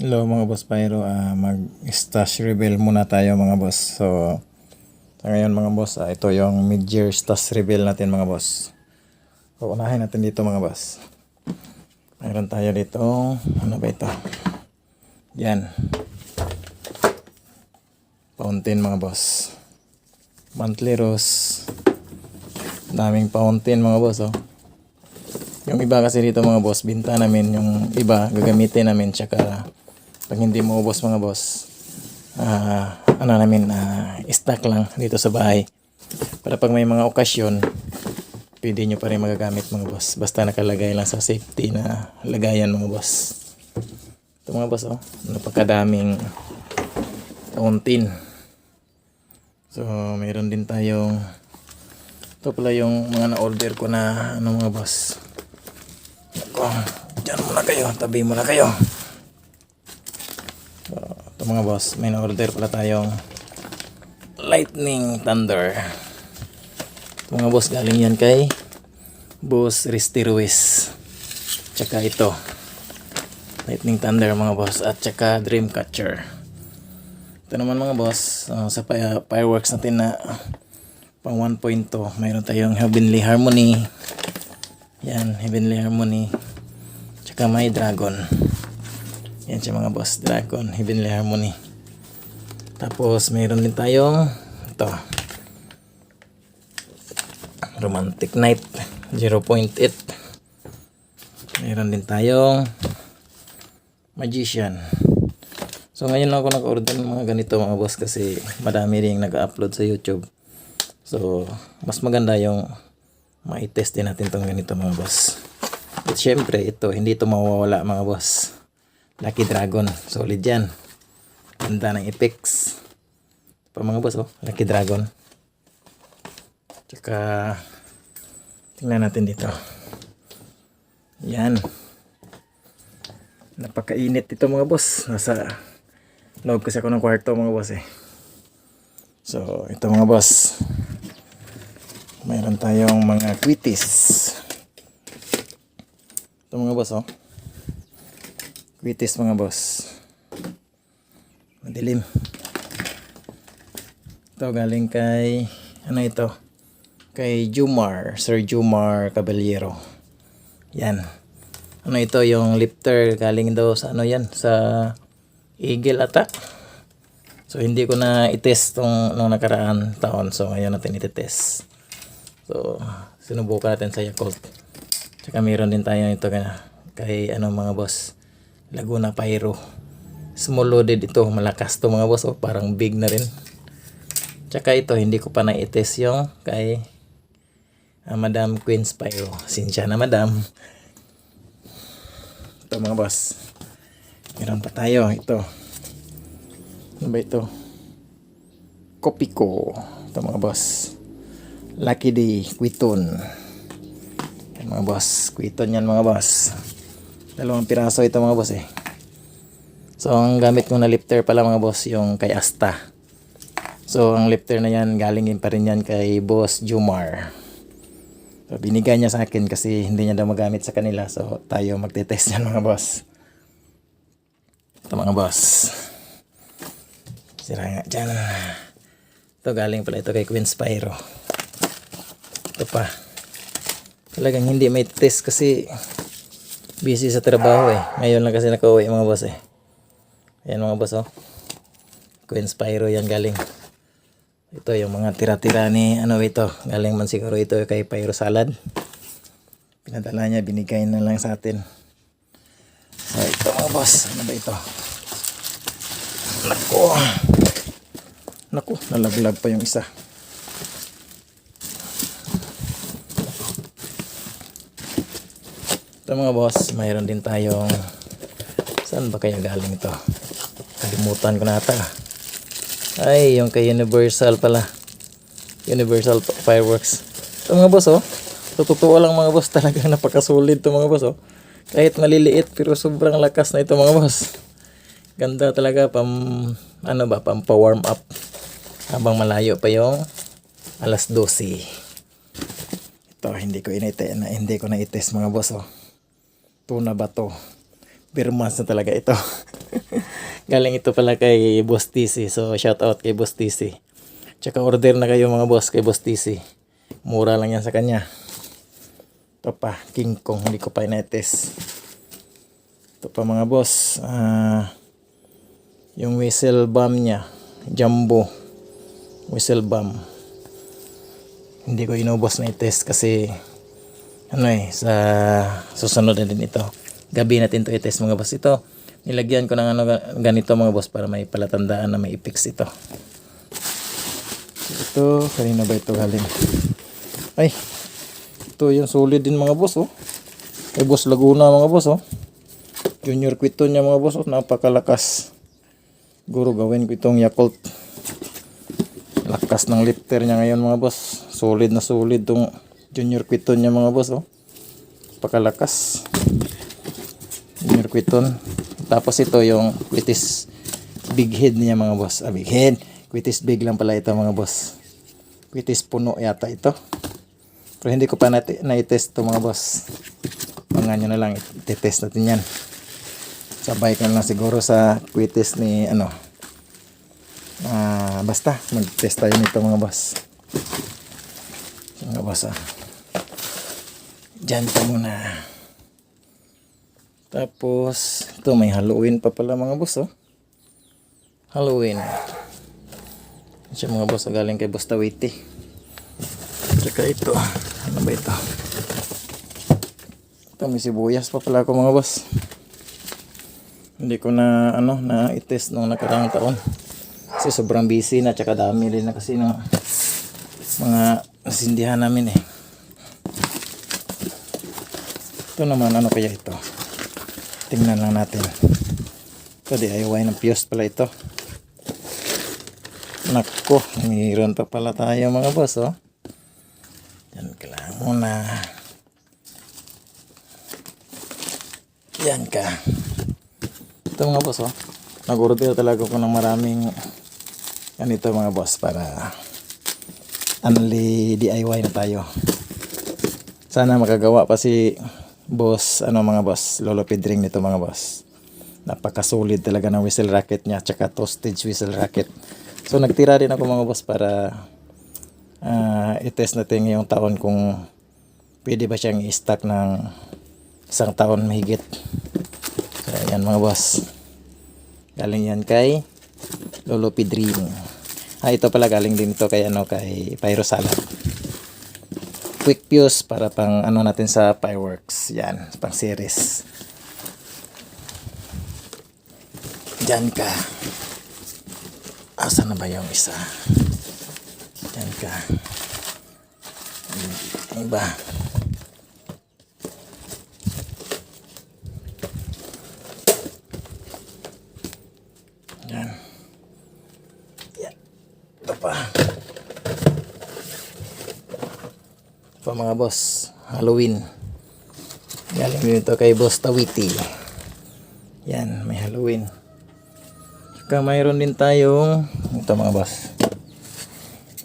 Hello mga boss Pyro, mag-stash reveal muna tayo mga boss. So, sa ngayon mga boss, ito yung mid-year stash reveal natin mga boss. So, unahin natin dito mga boss. Mayroon tayo dito, ano ba ito? Yan. Fountain mga boss. Monthly rose. Daming fountain mga boss oh. Yung iba kasi dito mga boss, binta namin. Yung iba, gagamitin namin. Tsaka, pag hindi mo ubos mga boss, stock lang dito sa bahay. Para pag may mga okasyon, pwede nyo pa rin magagamit mga boss. Basta nakalagay lang sa safety na lagayan mga boss. Ito mga boss, oh, napakadaming fountain. So, mayroon din tayong, ito pala yung mga na-order ko na, mga boss. Diyan muna kayo, tabi muna kayo. So, ito mga boss, may na-order pala tayong Lightning Thunder. Ito mga boss, galing yan kay Boss Risty Ruiz. Tsaka ito, Lightning Thunder mga boss, at tsaka Dreamcatcher. Ito naman mga boss, sa fireworks natin na pang 1.2, mayroon tayong Heavenly Harmony. Yan, Heavenly Harmony. Tsaka may Dragon. Yan siya mga boss, Dragon, Heavenly Harmony. Tapos mayroon din tayong ito, Romantic Night 0.8. Mayroon din tayong Magician. So ngayon lang ako nag-order ng mga ganito mga boss kasi madami rin nag-upload sa YouTube. So mas maganda yung ma-test din natin itong ganito mga boss. At syempre ito, hindi ito mawawala mga boss. Lucky Dragon, solid yan. Ganda ng effects pa mga boss, oh, Lucky Dragon. Tsaka tingnan natin dito. Yan, napakainit ito mga boss. Nasa loob kasi ako ng kwarto mga boss eh. So ito mga boss, mayroon tayong mga quitties. Ito mga boss, oh, quitties mga boss. Madilim. Ito galing kay, ano ito? Kay Jumar, Sir Jumar Caballero. Yan. Ano ito, yung lifter galing daw sa ano yan, sa Eagle ata. So hindi ko na i-test nung nakaraan taon. So ngayon natin i-test. So sinubukan natin sa Yakult. Tsaka meron din tayo ito kay ano mga boss, Laguna Pyro. Small loaded ito, malakas to mga boss, oh, parang big na rin. Tsaka ito, hindi ko pa na-i-test yung kay Madam Queen Pyro. Sinsya na Madam. Ito mga boss, meron pa tayo ito. Ano ba ito? Kopiko. Ito mga boss, Lucky Day Quiton. Yan mga boss, Quiton yan mga boss. 2 piraso ito mga boss eh. So ang gamit ko na lifter pala mga boss, yung kay Asta. So ang lifter na yan, galing din pa rin yan kay Boss Jumar. So binigay niya sa akin kasi hindi niya daw magamit sa kanila. So tayo magte-test yan mga boss. Ito mga boss, sira nga dyan. Ito galing pala ito kay Queen Spyro. Ito pa, talagang hindi may test kasi busy sa trabaho eh. Ngayon lang kasi nakauwi mga boss eh. Ayan mga boss, oh, Queen Spyro yan galing. Ito yung mga tira-tira ni ano ito, galing man siguro ito kay Pyro Salad. Pinadala niya, binigay na lang sa atin. So ito mga boss, ano ba ito? Naku, nalaglag pa yung isa. Ito mga boss, mayroon din tayong, saan ba kaya galing ito? Kalimutan ko na ata. Ay, yung kay Universal pala. Universal Fireworks. Ito mga boss, oh, totoo lang mga boss, talagang napakasulit ito mga boss, oh. Kahit maliliit pero sobrang lakas na ito mga boss. Ganda talaga, pam pa-warm up habang malayo pa yung alas 12. Ito hindi ko na-i-test mga boss, oh. Tuna ba to? Birmas na talaga ito. Galing ito pala kay Boss TC. So shout out kay Boss TC. Tsaka order na kayo mga boss kay Boss TC. Mura lang yan sa kanya. Ito pa, King Kong. Hindi ko pa ina-test. Ito pa mga boss. Yung whistle bomb niya. Jumbo. Whistle bomb. Hindi ko inubos na i-test kasi sa susunod na din ito. Gabi natin to i-test mga boss. Ito, nilagyan ko ng ganito mga boss para may palatandaan na may i-fix ito. Ito, kanina ba ito galing? Ay, ito yung solid din mga boss, oh. Kay Boss Laguna mga boss, oh. Junior Quito niya mga boss, oh. Napakalakas. Siguro gawin ko itong Yakult. Lakas ng lifter niya ngayon mga boss. Solid na solid itong Junior Quito niya mga boss, oh. Napakalakas. Junior Quiton. Tapos ito yung Quitis Big Head niya mga boss. Big Head. Quitis Big lang pala ito mga boss. Quitis Puno yata ito. Pero hindi ko pa na-test ito mga boss. Mga nyo na lang, i-test natin yan. Sabay ko na siguro sa Quitis ni basta, mag-test tayo nito mga boss. Mga boss Diyan pa muna. Tapos, ito may Halloween pa pala mga boss, oh. Halloween. Siya mga boss, galing kay Boss Tawiti. Tsaka ito, ano ba ito? Ito may sibuyas pa pala ako mga boss. Hindi ko na i-test nung nakarang taon. Kasi sobrang busy na, tsaka dami rin na kasi ng mga nasindihan namin eh. Ito naman, ano kaya ito? Tingnan lang natin. Ito DIY ng fuse pala ito. Nako, mayroon pa pala tayo mga boss, oh. Yan ka lang muna. Yan ka. Ito mga boss, oh. Nag-order talaga ko ng maraming ganito mga boss para only DIY na tayo. Sana makagawa pa si boss, mga boss, Lolo Pedring nito mga boss. Napaka-solid talaga ng whistle racket niya, tsaka two-stage whistle racket. So nagtira din ako mga boss para i-test natin ngayong taon kung pwede ba siyang i-stack ng isang taon mahigit. So ayan mga boss. Galing yan kay Lolo Pedring. Ito pala galing din ito kay kay Pyro Salad. Quick fuse para pang natin sa fireworks. Yan, pang series. Diyan ka. Asa na ba yung isa? Diyan ka. Ano ba? Yan. Yan. Ito pa. Ito pa mga boss. Halloween. Galing dito kay Boss Tawiti. Yan, may Halloween. Mayroon din tayong ito mga boss.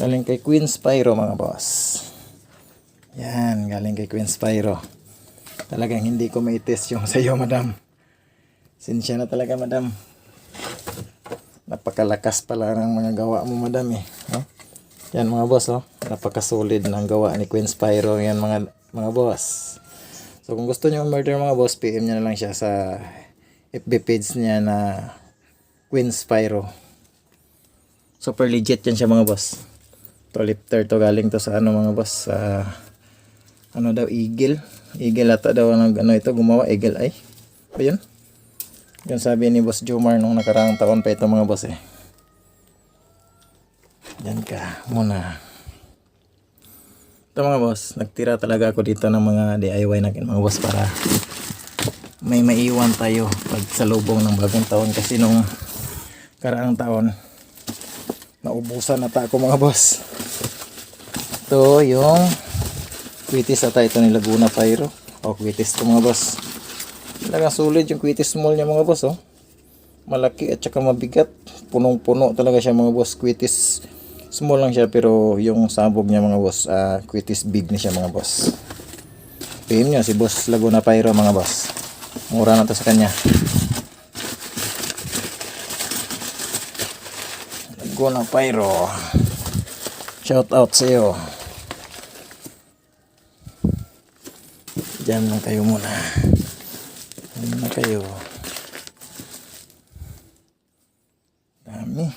Galing kay Queen Spyro mga boss. Yan, galing kay Queen Spyro. Talagang hindi ko mai-test yung sayo madam. Sinsya na talaga madam. Napakalakas pala ng mga gawa mo madam eh. No? Yan mga boss, oh. Napaka-solid ng gawa ni Queen Spyro. Yan mga boss. So kung gusto niyo murder mga boss, PM niya na lang siya sa FB page niya na Queen Spyro. Super legit yan siya mga boss. To lifter to, galing to sa mga boss, daw Eagle ata daw ito gumawa, Eagle Eye ba yun? Yan sabi ni Boss Jomar nung nakaraang taon pa ito mga boss eh. Yan ka muna. Ito mga boss, nagtira talaga ako dito ng mga DIY natin mga boss para may maiwan tayo pag sa lubong ng bagong taon, kasi nung karaang taon naubusan na ako mga boss. Ito yung Quitis ata ito ni Laguna Pyro. Quitis ito mga boss. Talagang solid yung Quitis small niya mga boss, oh. Malaki at saka mabigat. Punong-puno talaga siya mga boss. Quitis small lang siya pero yung sabog niya mga boss, Quitis big na siya mga boss. PM niya si Boss Laguna Pyro mga boss. Mura na to sa kanya. Laguna Pyro. Shout out sa iyo. Diyan lang kayo muna. Diyan na kayo. Dami.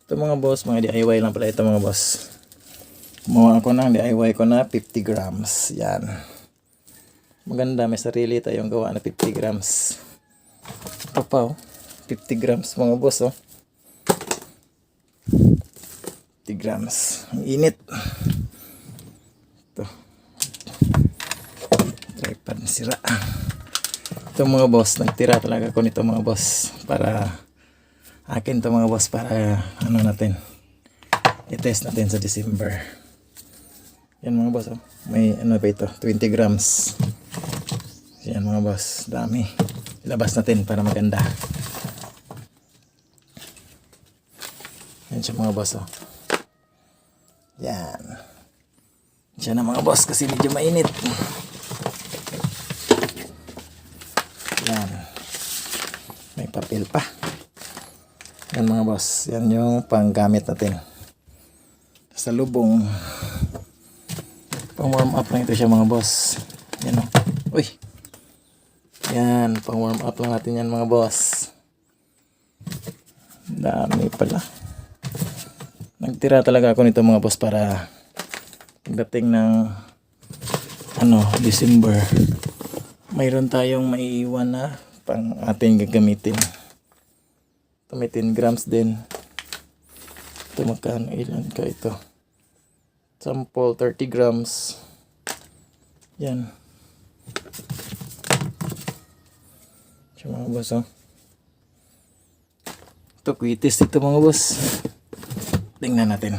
Ito mga boss, mga DIY lang pala ito mga boss. Gumawa ako ng DIY ko na 50 grams. Yan. Maganda, may sarili tayong gawa na 50 grams. Ito pa oh. 50 grams mga boss oh. 50 grams. Ang init. Ito. Tripod na sira. Ito mga boss, nagtira talaga ako nito mga boss. Para akin to mga boss, para ano natin, i-test natin sa December. Yan mga boss oh. May ano pa ito, 20 grams. Yan mga boss, dami. Ilabas natin para maganda. Yan siya mga boss oh. Yan. Siya na mga boss kasi medyo mainit. Yan. May papel pa. Yan mga boss. Yan yung panggamit natin. Sa lubong. Pang warm up lang ito siya mga boss. Yan o. Uy. Yan. Pang warm up lang natin yan mga boss. Dami pala. Nagtira talaga ako nito mga boss para pagdating ng December, mayroon tayong maiiwan na pang ating gagamitin. Ito may 10 grams din. Ito magkano, ilan ka ito? Sample 30 grams. Yan. Ito mga boss oh. Ito quitis ito mga boss. Tingnan natin.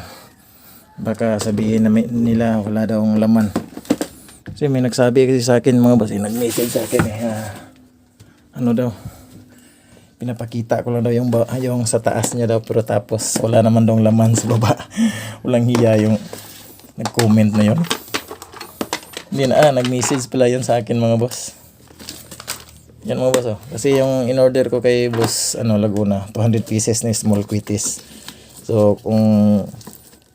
Baka sabihin na nila wala daw laman. Kasi may nagsabi kasi sa akin mga boss, nag-message sa akin ano daw, pinapakita ko lang daw yung sa taas niya daw, pero tapos wala naman daw laman sa baba. Walang hiya yung nag-comment na yun. Hindi na, nag-message pala yun sa akin mga boss. Yan mga boss oh. Kasi yung in-order ko kay boss Laguna, 200 pieces na small quitis. So kung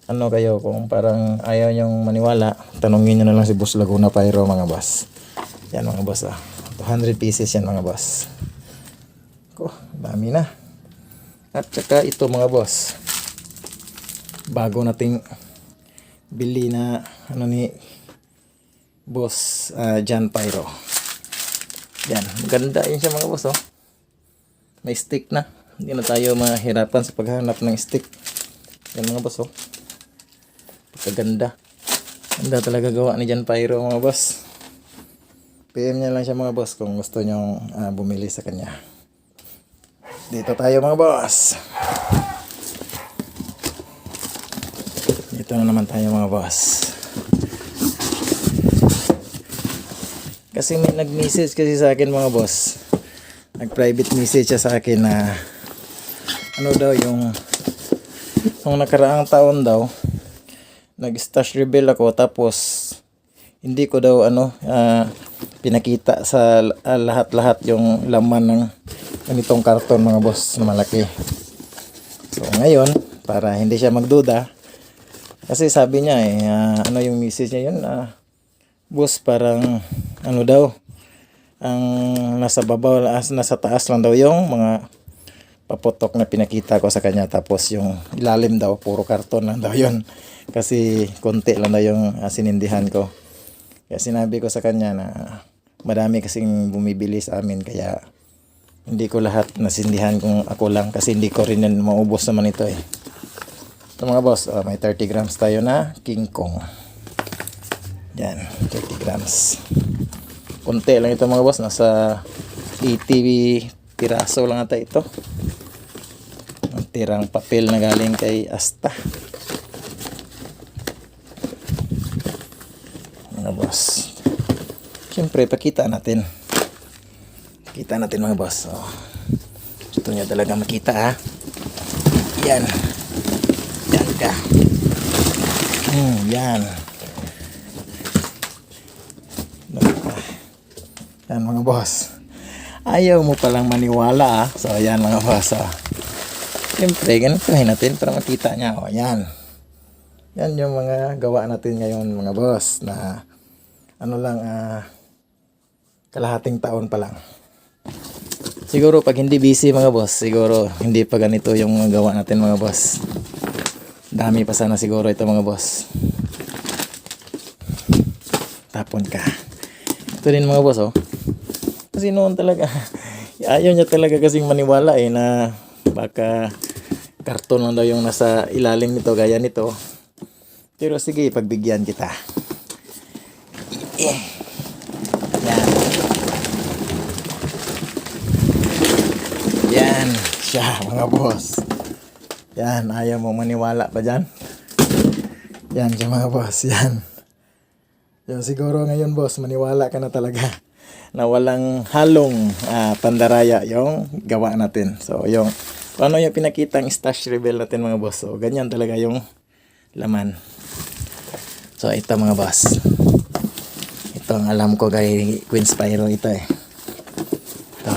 kayo, kung parang ayaw nyong maniwala, tanungin nyo na lang si Boss Laguna Pyro mga boss. Yan mga boss 200 pieces yan mga boss. Dami na. At saka ito mga boss, bago nating bili na ni Boss John Pyro. Yan, maganda yun siya mga boss oh. May stick na. Hindi na tayo mahirapan sa paghanap ng stick. Yan mga boss oh. Pagkaganda. Ganda talaga gawa ni John Pyro mga boss. PM niya lang siya mga boss kung gusto nyo bumili sa kanya. Dito tayo mga boss. Dito na naman tayo mga boss. Kasi may nag-message kasi sa akin mga boss. Nag-private message siya sa akin na daw yung nung nakaraang taon daw nag-stash reveal ako, tapos hindi ko daw pinakita sa lahat-lahat yung laman ng ganitong karton mga boss na malaki. So ngayon, para hindi siya magduda, kasi sabi niya yung message niya yun, boss, parang daw ang nasa babaw, nasa taas lang daw yung mga paputok na pinakita ko sa kanya, tapos yung ilalim daw puro karton lang daw yun, kasi konti lang daw yung sinindihan ko. Kaya sinabi ko sa kanya na marami kasing bumibili sa amin, kaya hindi ko lahat nasindihan kung ako lang, kasi hindi ko rin maubos naman ito eh. Ito mga boss, may 30 grams tayo na King Kong. Yan, 30 grams. Konti lang ito mga boss, nasa 80 piraso lang ata ito. Ang tirang papel na galing kay Asta. Mga boss, siyempre pakita natin. Kita natin mga boss. Gusto niya talaga makita ha. Yan. Yan ka. Yan. Yan mga boss. Ayaw mo palang maniwala So yan mga boss Siyempre, ganituhin natin para makita niya. O, yan. Yan yung mga gawa natin ngayon mga boss na ano lang, kalahating taon pa lang. Siguro pag hindi busy mga boss, siguro hindi pa ganito yung mga gawa natin mga boss. Dami pa sana siguro ito mga boss. Tapon ka. Ito din mga boss, oh. Kasi noon talaga, ayaw niya talaga kasing maniwala na baka karton lang daw yung nasa ilalim nito, gaya nito. Pero sige, pagbigyan kita. Yan. Yan siya mga boss. Yan, ayaw mo maniwala pa dyan. Yan siya mga boss, yan. Yan siguro ngayon boss, maniwala ka na talaga na walang halong pandaraya yung gawa natin. So yung kung ano yung pinakitang stash reveal natin mga boss. So ganyan talaga yung laman. So ito mga boss. Ito ang alam ko kay Queen Spyro ito eh. Ito.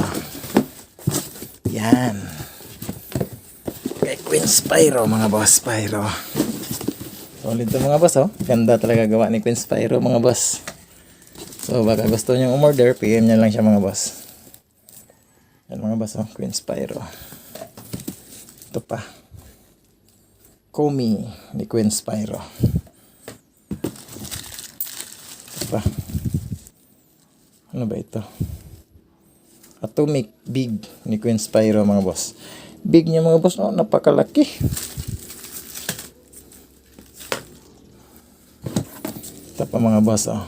Yan. Kay Queen Spyro mga boss, Spyro. Solid to mga boss, oh. Ganda talaga gawa ni Queen Spyro mga boss. So baka gusto nyo umorder, PM nyo lang siya mga boss. Yan mga boss, oh. Queen Spyro. Ito pa. Komi ni Queen Spyro. Ito pa. Ano ba ito? Atomic Big ni Queen Spyro mga boss. Big niya mga boss, oh, napakalaki. Ito pa mga boss, oh.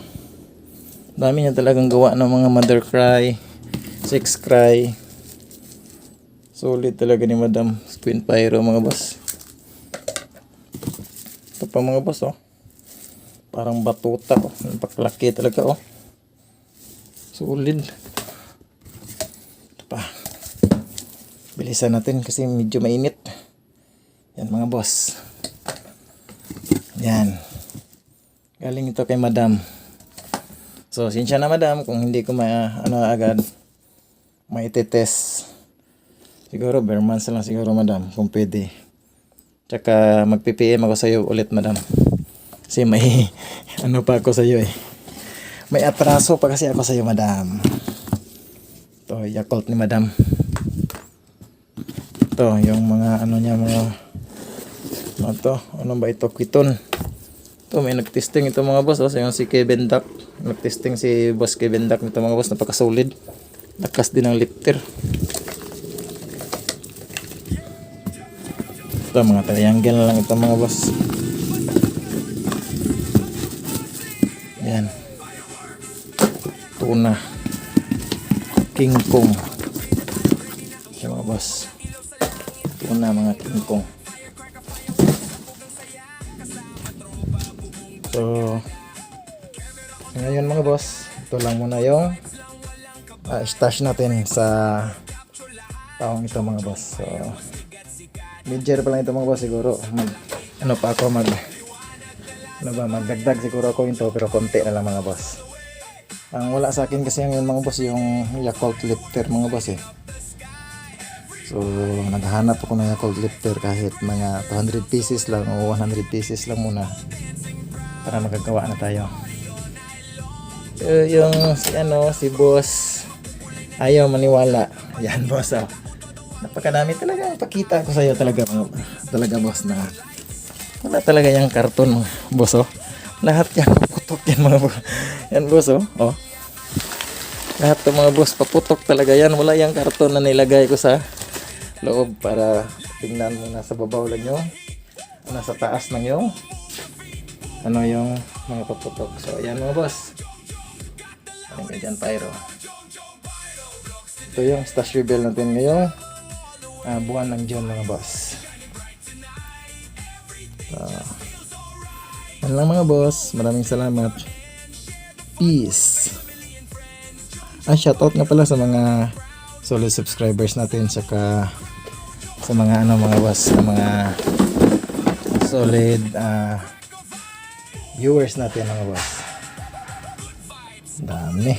Dami niya talagang gawa ng mga mother cry, sex cry. Solid talaga ni Madam Queen Spyro mga boss. Ito pa mga boss, oh. Parang batuta, oh. Napakalaki talaga, oh. Solid. Ito pa. Bilisan natin kasi medyo mainit. Yan mga boss. Yan. Galing ito kay Madam. So, sinsya na Madam kung hindi ko agad maititest. Siguro, bare months lang siguro Madam kung pwede. Tsaka mag-PPM ako sa iyo ulit Madam. Kasi may ano pa ako sa iyo eh. May atraso pa kasi ako sa iyo Madam. Ito, Yakult ni Madam. Ito, yung mga ano niya, mga ano to? Ano ba ito? Quiton. Ito, may nagtesting ito mga boss. Yung si Kevin Duck. Nagtesting si boss Kevin Duck nito mga boss. Napaka-solid. Lakas din ang lifter. Ito, mga triangle lang ito mga boss. Yan. Tuna. King Kong. Yan mga boss. Tuna mga King Kong. So, ngayon mga boss, ito lang muna yung stash natin sa taong ito mga boss. So, mid-year pa lang ito mga boss siguro. Magdagdag siguro ako ito pero konti na lang mga boss. Ang wala sa akin kasi ngayon mga boss yung Yakult lifter mga boss eh. So, naghahanap ako ng Yakult lifter kahit mga 200 pieces lang o 100 pieces lang muna. Para magagawa na tayo. Yung si boss ayaw maniwala. Yan boss, oh. Napakadami talaga ipakita ko sa iyo talaga boss na wala talaga yung karton boss, oh. Lahat yan paputok yan mga boss. Yan boss, oh. Oh. Lahat ng mga boss paputok talaga yan. Wala yung karton na nilagay ko sa loob para tingnan mo nasa babaw lang yung nasa taas ng yung yung mga paputok. So ayan mga boss. Ayan ka dyan Pyro. Ito yung stash reveal natin ngayong buwan ng June mga boss. Yan lang mga boss. Maraming salamat. Peace. Shoutout nga pala sa mga solid subscribers natin saka sa mga mga boss, sa mga solid viewers natin mga boss. Dami.